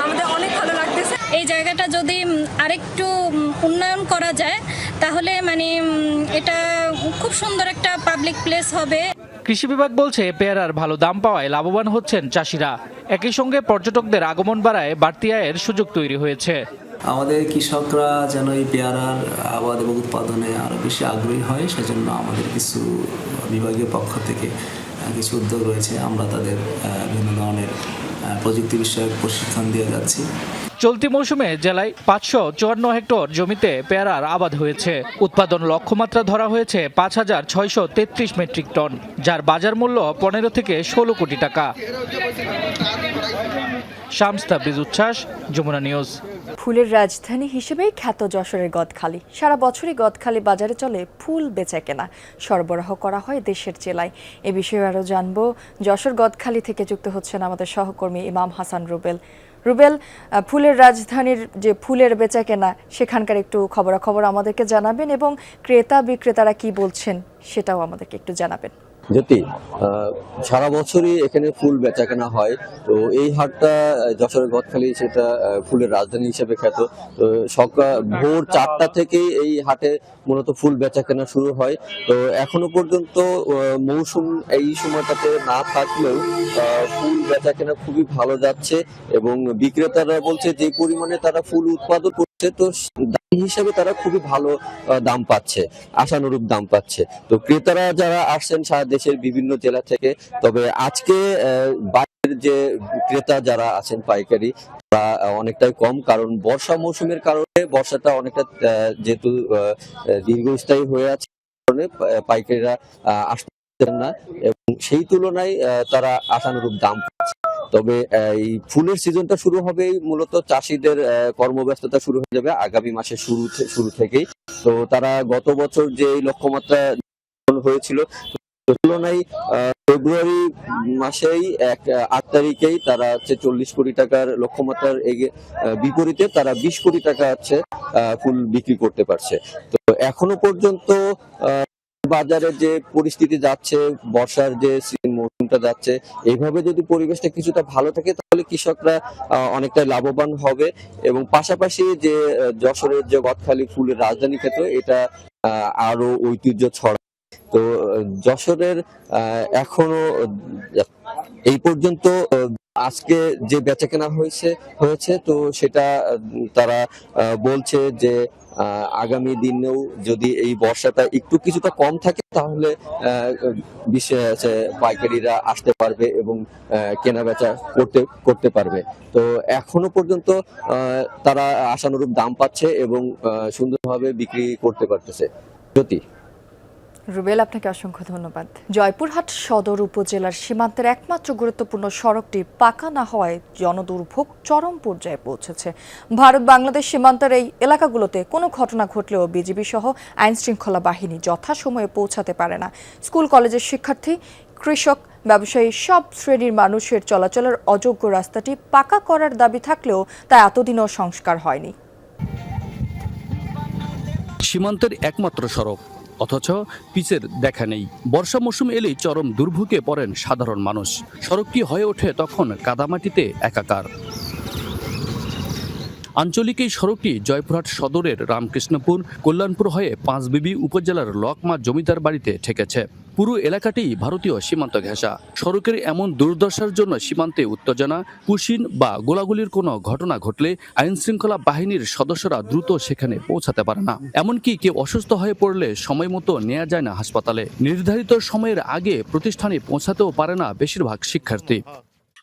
আমাদের অনেক ভালো লাগতেছে। এই জায়গাটা যদি আরেকটু উন্নয়ন করা যায় তাহলে এটা খুব সুন্দর একটা পাবলিক প্লেস হবে। কৃষি বিভাগ বলছে পেয়ারার ভালো দাম পাওয়ায় লাভবান হচ্ছেন চাষিরা। একই সঙ্গে পর্যটকদের আগমন বাড়ায় বাড়তি আয়ের সুযোগ তৈরি হয়েছে। আমাদের কৃষকরা যেন এই পেয়ারার আবাদ এবং উৎপাদনে আরও বেশি আগ্রহী হয়, সেজন্য আমাদের কিছু বিভাগীয় পক্ষ থেকে কিছু উদ্যোগ রয়েছে। আমরা তাদের বিভিন্ন ধরনের প্রযুক্তি বিষয়ক প্রশিক্ষণ দিয়ে যাচ্ছি। চলতি মৌসুমে জেলায় 554 হেক্টর জমিতে পেয়ারার আবাদ হয়েছে। উৎপাদন লক্ষ্যমাত্রা ধরা হয়েছে 5,633 মেট্রিক টন, যার বাজার মূল্য 15 থেকে 16 কোটি টাকা। শামস তাবরিজ উচ্ছ্বাস, যমুনা নিউজ। ফুলের রাজধানী হিসেবেই খ্যাত যশোরের গদখালি। সারা বছরই গদখালি বাজারে চলে ফুল বেচাকেনা, সরবরাহ করা হয় দেশের জেলায়। এ বিষয়ে আরও জানবো, যশোর গদখালি থেকে যুক্ত হচ্ছেন আমাদের সহকর্মী ইমাম হাসান রুবেল। রুবেল, ফুলের রাজধানীর যে ফুলের বেচাকেনা সেখানকার একটু খবরাখবর আমাদেরকে জানাবেন এবং ক্রেতা বিক্রেতারা কি বলছেন সেটাও আমাদেরকে একটু জানাবেন। জ্যোতি, সারা বছরই এখানে ফুল বেচাকেনা হয়। তো এই হাটটা যশোরের গদখালি সেটা ফুলের রাজধানী হিসেবে খ্যাত। তো সকাল ভোর 4টা থেকেই এই হাটে মূলত ফুল বেচাকেনা শুরু হয়। তো এখনো পর্যন্ত মৌসুম এই সময়টাতে না থাকলেও ফুল বেচাকেনা খুবই ভালো যাচ্ছে এবং বিক্রেতারা বলছে যে পরিমাণে তারা ফুল উৎপাদন করছে, তো দাম হিসাবে তারা খুবই ভালো দাম পাচ্ছে, আশানুরূপ দাম পাচ্ছে। তো ক্রেতারা যারা আসছেন সারা দেশের বিভিন্ন জেলা থেকে, তবে আজকে বাইরের যে ক্রেতা যারা আছেন পাইকারি তারা অনেকটাই কম, কারণ বর্ষা মৌসুমের কারণে বর্ষাটা অনেকটা যেহেতু দীর্ঘস্থায়ী হয়ে আছে, পাইকারিরা আসছেন না এবং সেই তুলনায় তারা আশানুরূপ দাম পাচ্ছে। তবে এই ফুলের সিজনটা শুরু হবে মূলত চাষিদের কর্মব্যস্ততা শুরু হয়ে যাবে আগামী মাসের শুরু থেকেই। তো তারা গত বছর যে লক্ষ্যমাত্রা হয়েছিল তুলনায় ফেব্রুয়ারি মাসেই 8 তারিখেই তারা 40 কোটি টাকার লক্ষ্যমাত্রার বিপরীতে তারা 20 কোটি টাকা ফুল বিক্রি করতে পারছে। তো এখনো পর্যন্ত বাজারে যে পরিস্থিতি যাচ্ছে, বর্ষার যে মৌসুমটা যাচ্ছে, এইভাবে যদি পরিবেশটা কিছুটা ভালো থাকে তাহলে কৃষকরা অনেকটা লাভবান হবে এবং পাশাপাশি যে যশোরের যে গদখালি ফুলের রাজধানী খ্যাত, এটা আরো ঐতিহ্য ছড়ায়। তো যশোরের এখনো এই পর্যন্ত আজকে যে বেচাকেনা হয়েছে তো সেটা তারা বলছে যে আগামী দিনেও যদি এই বর্ষাটা একটু কিছুটা কম থাকে তাহলে পাইকারিরা আসতে পারবে এবং কেনা বেচা করতে পারবে। তো এখনো পর্যন্ত তারা আশানুরূপ দাম পাচ্ছে এবং সুন্দরভাবে বিক্রি করতে পারতেছে। জ্যোতি। রুবেল, আপনাকে অসংখ্য ধন্যবাদ। জয়পুরহাট সদর উপজেলার সীমান্তের একমাত্র গুরুত্বপূর্ণ সড়কটি পাকা না হওয়ায় জনদুর্ভোগ চরম পর্যায়ে পৌঁছেছে। ভারত বাংলাদেশ সীমান্তের এই এলাকাগুলোতে কোনো ঘটনা ঘটলেও বিজিবি সহ আইন শৃঙ্খলা বাহিনী যথাসময়ে পৌঁছাতে পারে না। স্কুল কলেজের শিক্ষার্থী, কৃষক, ব্যবসায়ী সব শ্রেণীর মানুষের চলাচলের অযোগ্য রাস্তাটি পাকা করার দাবি থাকলেও তা এতদিনও সংস্কার হয়নি। সীমান্তের একমাত্র সড়ক, অথচ পিচের দেখা নেই। বর্ষা মৌসুম এলেই চরম দুর্ভোগে পড়েন সাধারণ মানুষ। সড়কটি হয়ে ওঠে তখন কাদামাটিতে একাকার। আঞ্চলিক এই সড়কটি জয়পুরহাট সদরের রামকৃষ্ণপুর, কল্যাণপুর হয়ে পাঁচবিবি উপজেলার লকমা জমিদার বাড়িতে ঠেকেছে। পুরো এলাকাটি ভারতীয় সীমান্ত ঘেঁষা। সড়কের এমন দুর্দশার জন্য সীমান্তে উত্তেজনা, পুশিন বা গোলাগুলির কোনো ঘটনা ঘটলে আইন শৃঙ্খলা বাহিনীর সদস্যরা দ্রুত সেখানে পৌঁছাতে পারে না। এমনকি কেউ অসুস্থ হয়ে পড়লে সময় মতো নেওয়া যায় না হাসপাতালে। নির্ধারিত সময়ের আগে প্রতিষ্ঠানে পৌঁছাতেও পারে না বেশিরভাগ শিক্ষার্থী।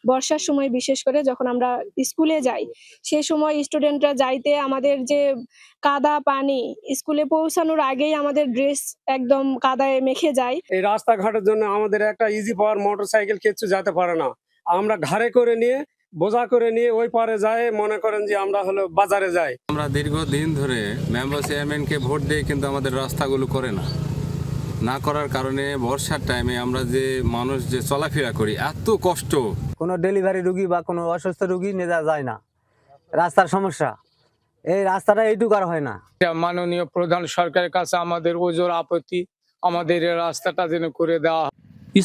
বর্ষার সময় বিশেষ করে যখন আমরা স্কুলে যাই, সে সময় স্টুডেন্টরা যাইতে আমাদের যে কাদা পানি, স্কুলে পৌঁছানোর আগেই আমাদের ড্রেস একদম কাদায় মেখে যায়। এই রাস্তাঘাটের জন্য আমাদের একটা ইজি পাওয়ার মোটরসাইকেল কিছু যেতে পারে না। আমরা ঘাড়ে করে নিয়ে, বোঝা করে নিয়ে ওই পারে যায়, মনে করেন যে আমরা হলো বাজারে যাই। আমরা দীর্ঘদিন ধরে মেম্বার চেয়ারম্যানকে ভোট দিয়ে কিন্তু আমাদের রাস্তাগুলো করে না করার কারণে বর্ষার টাইমে আমরা যে মানুষ যে চলাফেরা করি এত কষ্ট। কোনো ডেলিভারি রুগী বা কোনো অসুস্থ রুগী নিয়ে যায় না, রাস্তার সমস্যা। এই রাস্তাটা এইটুকু আর হয় না। মাননীয় প্রধান সরকারের কাছে আমাদের ওজোর আপত্তি, আমাদের এই রাস্তাটা যেন করে দেওয়া।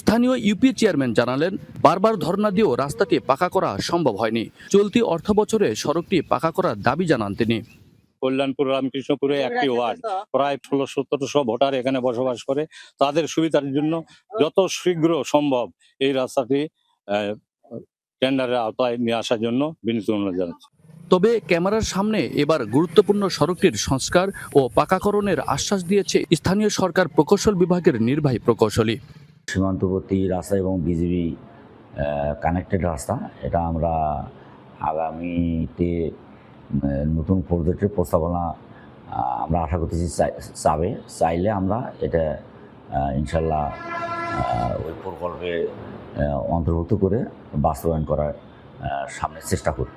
স্থানীয় ইউপি চেয়ারম্যান জানালেন, বারবার ধর্ণা দিয়েও রাস্তাটি পাকা করা সম্ভব হয়নি। চলতি অর্থবছরে সড়কটি পাকা করার দাবি জানান তিনি। কল্যাণপুর রামকৃষ্ণপুরে একটি ওয়ার্ড, প্রায় 1600-1700 ভোটার এখানে বসবাস করে। তাদের সুবিধার জন্য যত শীঘ্র সম্ভব এই রাস্তাটি টেন্ডারের আওতায় নিয়ে আসার জন্য বিনীত অনুরোধ জানাচ্ছি। তবে ক্যামেরার সামনে এবার গুরুত্বপূর্ণ সড়কটির সংস্কার ও পাকাকরণের আশ্বাস দিয়েছে স্থানীয় সরকার প্রকৌশল বিভাগের নির্বাহী প্রকৌশলী। সীমান্তবর্তী রাস্তা এবং বিজিবি কানেক্টেড রাস্তা, এটা আমরা আগামীতে নতুন প্রজেক্টের প্রস্তাবনা আমরা আশা করতেছি চাইলে আমরা এটা ইনশাল্লাহ ওই প্রকল্পে অন্তর্ভুক্ত করে বাস্তবায়ন করার সামনে চেষ্টা করব।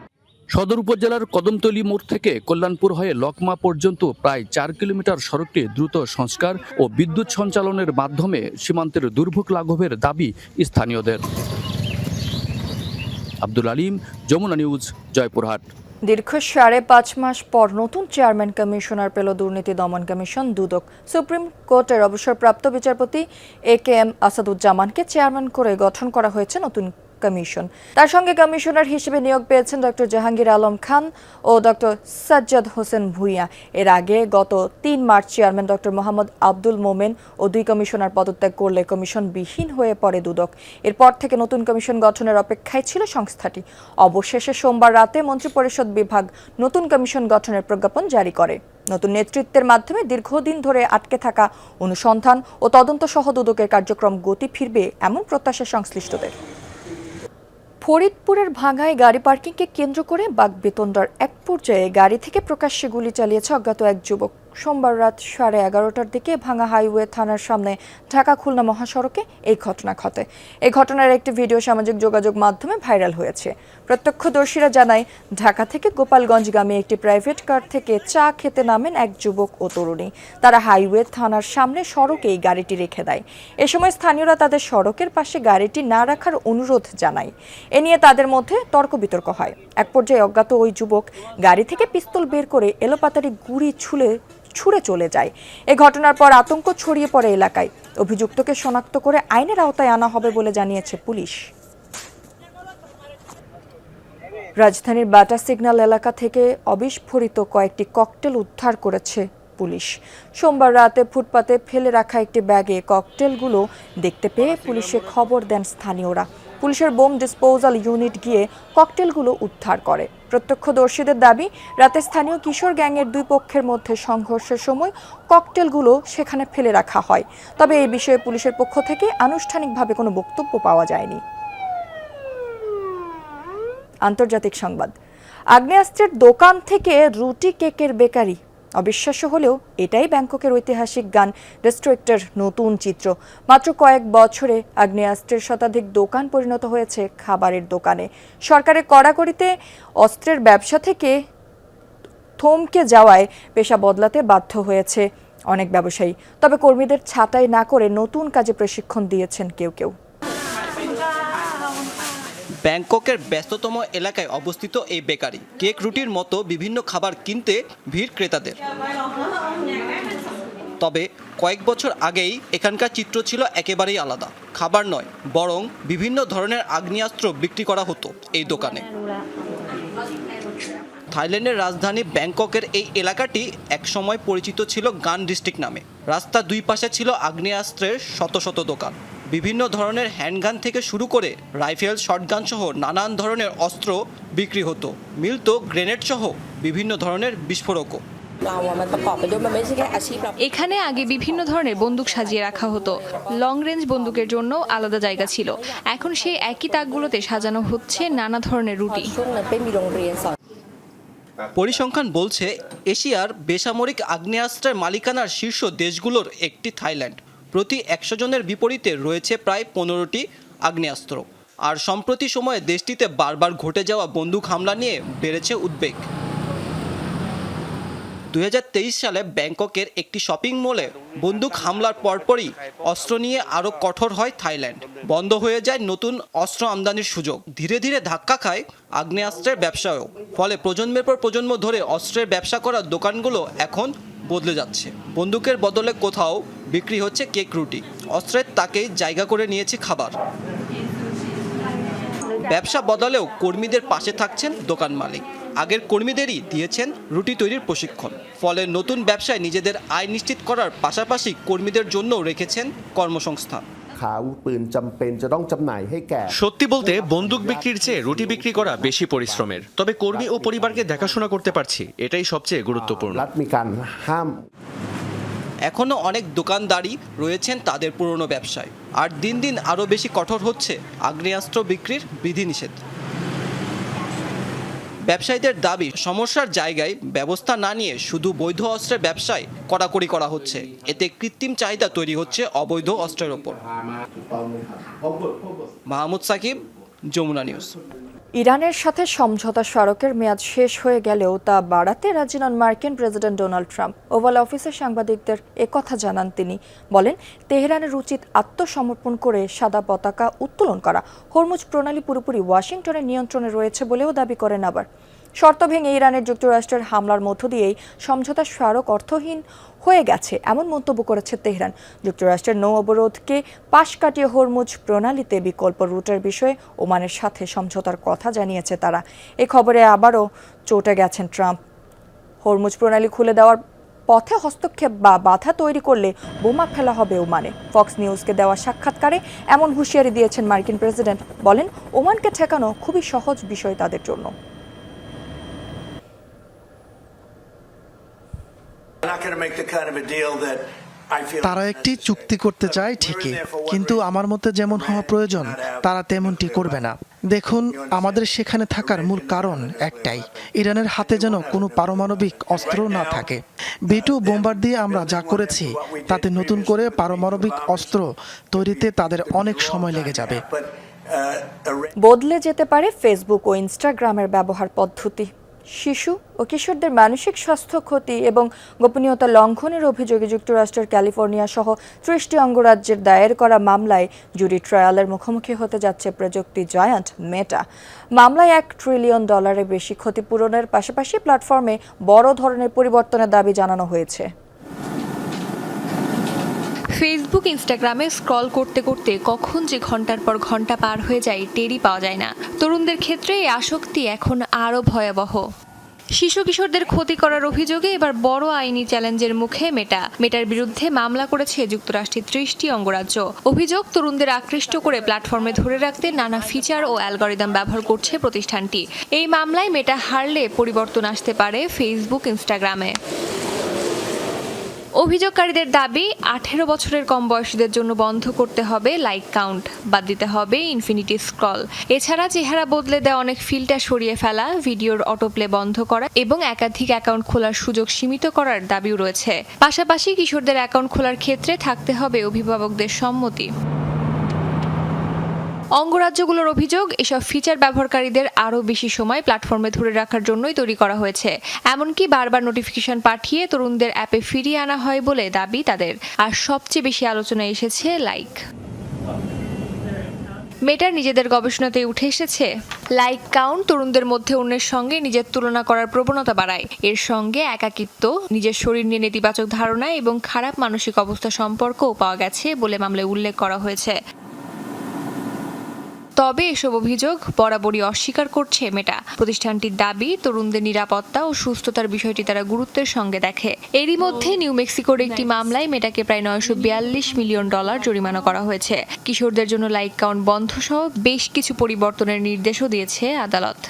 সদর উপজেলার কদমতলী মোড় থেকে কল্যাণপুর হয়ে লকমা পর্যন্ত প্রায় 4 কিলোমিটার সড়কটি দ্রুত সংস্কার ও বিদ্যুৎ সঞ্চালনের মাধ্যমে সীমান্তের দুর্ভোগ লাঘবের দাবি স্থানীয়দের। আব্দুল আলিম, যমুনা নিউজ, জয়পুরহাট। দীর্ঘ 5.5 মাস পর নতুন চেয়ারম্যান কমিশনার পেল দুর্নীতি দমন কমিশন দুদক। সুপ্রিম কোর্টের অবসরপ্রাপ্ত বিচারপতি AKM আসাদুজ্জামানকে চেয়ারম্যান করে গঠন করা হয়েছে নতুন কমিশন। তার সঙ্গে কমিশনার হিসেবে নিয়োগ পেয়েছেন ডক্টর জাহাঙ্গীর আলম খান ও ডক্টর সাজ্জাদ হোসেন ভুঁইয়া। এর আগে গত 3 March chairman doctor Mohammad Abdul Momen ও 2 কমিশনার পদত্যাগ করলে কমিশন বিহীন হয়ে পড়ে দুদক। এরপর থেকে নতুন কমিশন গঠনের অপেক্ষায় ছিল সংস্থাটি। অবশেষে সোমবার রাতে মন্ত্রিপরিষদ বিভাগ নতুন কমিশন গঠনের প্রজ্ঞাপন জারি করে। নতুন নেতৃত্বের মাধ্যমে দীর্ঘদিন ধরে আটকে থাকা অনুসন্ধান ও তদন্ত সহ দুদকের কার্যক্রম গতি ফিরবে এমন প্রত্যাশা সংশ্লিষ্টদের। ফরিদপুরের ভাঙ্গায় গাড়ি পার্কিংকে কেন্দ্র করে বাগবেতন্ডার এক পর্যায়ে গাড়ি থেকে প্রকাশ্যে গুলি চালিয়েছে অজ্ঞাত এক যুবক। সোমবার রাত 11:30টার দিকে ভাঙ্গা হাইওয়ে থানার সামনে ঢাকা খুলনা মহাসড়কে এই ঘটনা ঘটে। এই ঘটনার একটি ভিডিও সামাজিক যোগাযোগ মাধ্যমে ভাইরাল হয়েছে। প্রত্যক্ষদর্শীরা জানায়, ঢাকা থেকে গোপালগঞ্জগামী একটি প্রাইভেট কার থেকে চা খেতে নামেন এক যুবক ও তরুণী। তারা হাইওয়ে থানার সামনে সড়কেই গাড়িটি রেখে দেয়। এ সময় স্থানীয়রা তাদের সড়কের পাশে গাড়িটি না রাখার অনুরোধ জানায়। এ নিয়ে তাদের মধ্যে তর্ক বিতর্ক হয়। এক পর্যায়ে অজ্ঞাত ওই যুবক গাড়ি থেকে পিস্তল বের করে এলোপাতাড়ি গুলি ছুড়ে চলে যায়। এ ঘটনার পর আতঙ্ক ছড়িয়ে পড়ে এলাকায়। অভিযুক্তকে শনাক্ত করে আইনের আওতায় আনা হবে বলে জানিয়েছে পুলিশ। রাজধানীর বাটা সিগন্যাল এলাকা থেকে অবিস্ফোরিত কয়েকটি ককটেল উদ্ধার করেছে পুলিশ। সোমবার রাতে ফুটপাতে ফেলে রাখা একটি ব্যাগে ককটেলগুলো দেখতে পেয়ে পুলিশে খবর দেন স্থানীয়রা। পুলিশের বোম ডিসপোজাল ইউনিট গিয়ে ককটেলগুলো উদ্ধার করে। প্রত্যক্ষদর্শীদের দাবি, রাতে স্থানীয় কিশোর গ্যাংয়ের 2 পক্ষের মধ্যে সংঘর্ষের সময় ককটেলগুলো সেখানে ফেলে রাখা হয়। তবে এই বিষয়ে পুলিশের পক্ষ থেকে আনুষ্ঠানিকভাবে কোনো বক্তব্য পাওয়া যায়নি। আন্তর্জাতিক সংবাদ। আগ্নেয়াস্ত্রের দোকান থেকে রুটি কেকের বেকারি। অবিশ্বাস্য হলেও এটাই ব্যাংককের ঐতিহাসিক গান ডিস্ট্রিক্টের নতুন চিত্র। মাত্র কয়েক বছরে আগ্নেয়াস্ত্রের শতাধিক দোকান পরিণত হয়েছে খাবারের দোকানে। সরকারের কড়াকড়িতে অস্ত্রের ব্যবসা থেকে থমকে যাওয়ায় পেশা বদলাতে বাধ্য হয়েছে অনেক ব্যবসায়ী। তবে কর্মীদের ছাঁটাই না করে নতুন কাজে প্রশিক্ষণ দিয়েছেন কেউ কেউ। ব্যাংককের ব্যস্ততম এলাকায় অবস্থিত এই বেকারি। কেক, রুটির মতো বিভিন্ন খাবার কিনতে ভিড় ক্রেতাদের। তবে কয়েক বছর আগেই এখানকার চিত্র ছিল একেবারেই আলাদা। খাবার নয়, বরং বিভিন্ন ধরনের আগ্নেয়াস্ত্র বিক্রি করা হতো এই দোকানে। থাইল্যান্ডের রাজধানী ব্যাংককের এই এলাকাটি একসময় পরিচিত ছিল গান ডিস্ট্রিক্ট নামে। রাস্তার 2 পাশে ছিল আগ্নেয়াস্ত্রের শত শত দোকান। বিভিন্ন ধরনের হ্যান্ডগান থেকে শুরু করে রাইফেল, শটগান সহ নানান ধরনের অস্ত্র বিক্রি হতো। মিলত গ্রেনেড সহ বিভিন্ন ধরনের বিস্ফোরকও। এখানে আগে বিভিন্ন ধরনের বন্দুক সাজিয়ে রাখা হতো। লং রেঞ্জ বন্দুকের জন্য আলাদা জায়গা ছিল। এখন সেই একই তাকগুলোতে সাজানো হচ্ছে নানা ধরনের রুটি। পরিসংখ্যান বলছে, এশিয়ার বেসামরিক আগ্নেয়াস্ত্রের মালিকানার শীর্ষ দেশগুলোর একটি থাইল্যান্ড। প্রতি 100 জনের বিপরীতে রয়েছে প্রায় 15টি আগ্নেয়াস্ত্র। আর সম্প্রতি সময়ে দেশটিতে বারবার ঘটে যাওয়া বন্দুক হামলা নিয়ে বেড়েছে উদ্বেগ। 2023 সালে ব্যাংককের একটি শপিং মলে বন্দুক হামলার পরপরই অস্ত্র নিয়ে আরও কঠোর হয় থাইল্যান্ড। বন্ধ হয়ে যায় নতুন অস্ত্র আমদানির সুযোগ। ধীরে ধীরে ধাক্কা খায় আগ্নেয়াস্ত্রের ব্যবসায়ও। ফলে প্রজন্মের পর প্রজন্ম ধরে অস্ত্রের ব্যবসা করা দোকানগুলো এখন বদলে যাচ্ছে। বন্দুকের বদলে কোথাও বিক্রি হচ্ছে কেক, রুটি। অস্ত্রের তাকেই জায়গা করে নিয়েছে খাবার। ব্যবসা বদলেও কর্মীদের পাশে থাকছেন দোকান মালিক। আগের কর্মীদেরই দিয়েছেন রুটি তৈরির প্রশিক্ষণ। ফলে নতুন ব্যবসায় নিজেদের আয় নিশ্চিত করার পাশাপাশি কর্মীদের জন্যও রেখেছেন কর্মসংস্থান। সত্যি বলতে বন্দুক বিক্রির চেয়ে রুটি বিক্রি করা বেশি পরিশ্রমের, তবে কর্মী ও পরিবারকে দেখাশোনা করতে পারছি, এটাই সবচেয়ে গুরুত্বপূর্ণ। এখনও অনেক দোকানদারই রয়েছেন তাদের পুরনো ব্যবসায়, আর দিন দিন আরও বেশি কঠোর হচ্ছে আগ্নেয়াস্ত্র বিক্রির বিধিনিষেধ। ব্যবসায়ীদের দাবি, সমস্যার জায়গায় ব্যবস্থা না নিয়ে শুধু বৈধ অস্ত্রের ব্যবসায় কড়াকড়ি করা হচ্ছে। এতে কৃত্রিম চাহিদা তৈরি হচ্ছে অবৈধ অস্ত্রের ওপর। মাহমুদ সাকিব, যমুনা নিউজ। ইরানের সাথে সমঝোতা স্মারকের মেয়াদ শেষ হয়ে গেলেও তা বাড়াতে রাজি নন মার্কিন প্রেসিডেন্ট ডোনাল্ড ট্রাম্প। ওভাল অফিসে সাংবাদিকদের একথা জানান তিনি। বলেন, তেহরানের উচিত আত্মসমর্পণ করে সাদা পতাকা উত্তোলন করা। হরমুজ প্রণালী পুরোপুরি ওয়াশিংটনের নিয়ন্ত্রণে রয়েছে বলেও দাবি করেন। আবার শর্ত ভেঙে ইরানের যুক্তরাষ্ট্রের হামলার মধ্য দিয়েই সমঝোতা স্মারক অর্থহীন হয়ে গেছে এমন মন্তব্য করেছে তেহরান। যুক্তরাষ্ট্রের নৌ অবরোধকে পাশ কাটিয়ে হরমুজ প্রণালীতে বিকল্প রুটের বিষয়ে ওমানের সাথে সমঝোতার কথা জানিয়েছে তারা। এই খবরে আবারও চটে গেছেন ট্রাম্প। হরমুজ প্রণালী খুলে দেওয়ার পথে হস্তক্ষেপ বা বাধা তৈরি করলে বোমা ফেলা হবে ওমানে। ফক্স নিউজকে দেওয়া সাক্ষাৎকারে এমন হুঁশিয়ারি দিয়েছেন মার্কিন প্রেসিডেন্ট। বলেন, ওমানকে ঠেকানো খুবই সহজ বিষয় তাদের জন্য। তারা একটি চুক্তি করতে চায় ঠিকই, কিন্তু আমার মতে যেমন হওয়া প্রয়োজন তারা তেমনটি করবে না। দেখুন, আমাদের সেখানে থাকার মূল কারণ একটাই, ইরানের হাতে যেন কোনো পারমাণবিক অস্ত্র না থাকে। B2 বোম্বার দিয়ে আমরা যা করেছি তাতে নতুন করে পারমাণবিক অস্ত্র তৈরিতে তাদের অনেক সময় লেগে যাবে। বদলে যেতে পারে ফেসবুক ও ইনস্টাগ্রামের ব্যবহার পদ্ধতি। শিশু ও কিশোরদের মানসিক স্বাস্থ্য ক্ষতি এবং গোপনীয়তা লঙ্ঘনের অভিযোগে যুক্তরাষ্ট্রের ক্যালিফোর্নিয়া সহ 30টি অঙ্গরাজ্যের দায়ের করা মামলায় জুরি ট্রায়ালের মুখোমুখি হতে যাচ্ছে প্রযুক্তি জায়ান্ট মেটা। মামলায় $1 ট্রিলিয়ন বেশি ক্ষতিপূরণের পাশাপাশি প্ল্যাটফর্মে বড় ধরনের পরিবর্তনের দাবি জানানো হয়েছে। ফেসবুক, ইনস্টাগ্রামে স্ক্রল করতে করতে কখন যে ঘন্টার পর ঘন্টা পার হয়ে যায় টেরই পাওয়া যায় না। তরুণদের ক্ষেত্রে এই আসক্তি এখন আরও ভয়াবহ। শিশু কিশোরদের ক্ষতি করার অভিযোগে এবার বড় আইনি চ্যালেঞ্জের মুখে মেটার বিরুদ্ধে মামলা করেছে যুক্তরাষ্ট্রের 30টি অঙ্গরাজ্য। অভিযোগ, তরুণদের আকৃষ্ট করে প্ল্যাটফর্মে ধরে রাখতে নানা ফিচার ও অ্যালগরিদম ব্যবহার করছে প্রতিষ্ঠানটি। এই মামলায় মেটা হারলে পরিবর্তন আসতে পারে ফেসবুক, ইনস্টাগ্রামে। অভিযোগকারীদের দাবি, 18 বছরের কম বয়সীদের জন্য বন্ধ করতে হবে লাইক কাউন্ট, বাদ দিতে হবে ইনফিনিটি স্ক্রল। এছাড়া চেহারা বদলে দেওয়া অনেক ফিল্টার সরিয়ে ফেলা, ভিডিওর অটোপ্লে বন্ধ করা এবং একাধিক অ্যাকাউন্ট খোলার সুযোগ সীমিত করার দাবিও রয়েছে। পাশাপাশি কিশোরদের অ্যাকাউন্ট খোলার ক্ষেত্রে থাকতে হবে অভিভাবকদের সম্মতি। অঙ্গরাজ্যগুলোর অভিযোগ, এসব ফিচার ব্যবহারকারীদের আরও বেশি সময় প্ল্যাটফর্মে ধরে রাখার জন্যই তৈরি করা হয়েছে। এমনকি বারবার নোটিফিকেশন পাঠিয়ে তরুণদের অ্যাপে ফিরিয়ে আনা হয় বলে দাবি তাদের। আর সবচেয়ে বেশি আলোচনায় এসেছে লাইক। মেটার নিজেদের গবেষণাতে উঠে এসেছে, লাইক কাউন্ট তরুণদের মধ্যে অন্যের সঙ্গে নিজের তুলনা করার প্রবণতা বাড়ায়। এর সঙ্গে একাকিত্ব, নিজের শরীর নিয়ে নেতিবাচক ধারণা এবং খারাপ মানসিক অবস্থা সম্পর্কও পাওয়া গেছে বলে মামলায় উল্লেখ করা হয়েছে। তবে এসব অভিযোগ বরাবরই অস্বীকার করছে মেটা। প্রতিষ্ঠানটির দাবি, তরুণদের নিরাপত্তা ও সুস্থতার বিষয়টি তারা গুরুত্বের সঙ্গে দেখে। এরই মধ্যে নিউ মেক্সিকোর একটি মামলায় মেটাকে প্রায় $942 মিলিয়ন জরিমানা করা হয়েছে। কিশোরদের জন্য লাইক কাউন্ট বন্ধ সহ বেশ কিছু পরিবর্তনের নির্দেশও দিয়েছে আদালত।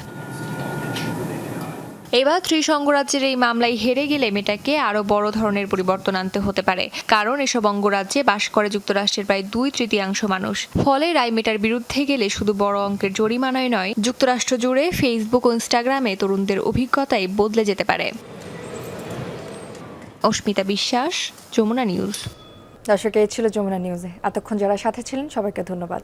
এবার 30 অঙ্গরাজ্যের এই মামলায় হেরে গেলে মেটাকে আরও বড় ধরনের পরিবর্তন আনতে হতে পারে, কারণ এসব অঙ্গরাজ্যে বাস করে যুক্তরাষ্ট্রের প্রায় 2/3 মানুষ। ফলে রায় মেটার বিরুদ্ধে গেলে শুধু বড় অঙ্কের জরিমানায় নয়, যুক্তরাষ্ট্র জুড়ে ফেসবুক ও ইনস্টাগ্রামে তরুণদের অভিজ্ঞতাই বদলে যেতে পারে। অস্মিতা বিশ্বাস, যমুনা নিউজ। দর্শক, এই ছিল যমুনা নিউজে। এতক্ষণ যারা সাথে ছিলেন সবাইকে ধন্যবাদ।